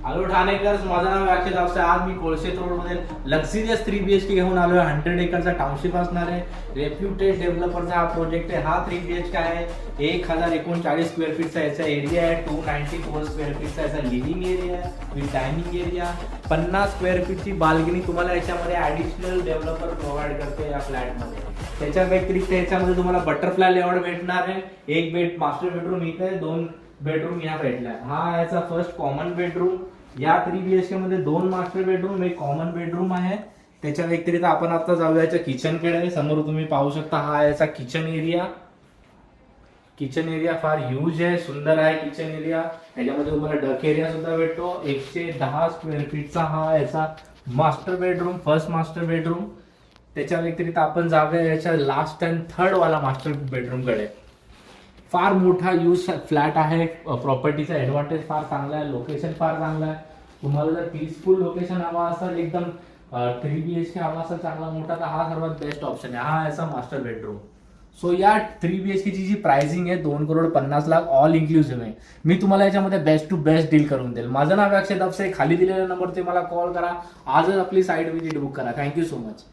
Hello ठाणेकर्स, माझं नाव अक्षय दावसे. आज मी कोळशेत रोडमध्ये luxurious 3 BHK घेऊन आलोय. 100 एकरचा टाउनशिप असणार आहे. रेप्युटेड डेव्हलपरचा हा प्रोजेक्ट आहे. हा 3 BHK आहे. 1039 स्क्वेअर फीटचा याचा एरिया आहे. 294 स्क्वेअर फीटचा याचा लिव्हिंग एरिया आहे विथ डायनिंग एरिया. 50 स्क्वेअर फीटची बाल्कनी तुम्हाला याच्यामध्ये ऍडिशनल डेव्हलपर प्रोव्हाइड करते या फ्लॅटमध्ये. त्याच्या व्यतिरिक्त याच्यामध्ये तुम्हाला बटरफ्लाय लेआउट भेटणार आहे. एक बेड मास्टर बेडरूम इथे, 2 बेडरूम ह्या साईडला. हा याचा फर्स्ट कॉमन बेडरूम. या 3 BHK मध्ये 2 मास्टर बेडरूम, एक कॉमन बेडरूम आहे. त्याच्या व्यतिरिक्त आपण आता जाऊया याच्या किचन कडे. समोर तुम्ही पाहू शकता हा याचा किचन एरिया. किचन एरिया फार ह्यूज आहे, सुंदर आहे किचन एरिया. याच्यामध्ये तुम्हाला डक एरिया सुद्धा भेटतो. 110 स्क्वेअर फीटचा हा याचा master bedroom, first master bedroom. त्याच्या व्यतिरिक्त आपण जाऊया याच्या लास्ट अँड थर्ड वाला मास्टर बेडरूम कडे. फार मोठा यूज फ्लॅट आहे. प्रॉपर्टीचा ऍडव्हान्टेज फार चांगला आहे, लोकेशन फार चांगला आहे. तुम्हाला जर पीसफुल लोकेशन हवा असेल, एकदम 3 BHK हवा असेल चांगला मोठा, तर हा सर्वात बेस्ट ऑप्शन आहे. हा याचा मास्टर बेडरूम. सो या 3 BHK ची जी प्राइसिंग आहे 2,50,00,000 ऑल इन्क्लुसिव्ह आहे. मी तुम्हाला याच्यामध्ये बेस्ट टू बेस्ट डील करून देईल. माझं नाव अक्षय दावसे. खाली दिलेल्या नंबरचे मला कॉल करा. आजच आपली साईट विजिट बुक करा. Thank you so much.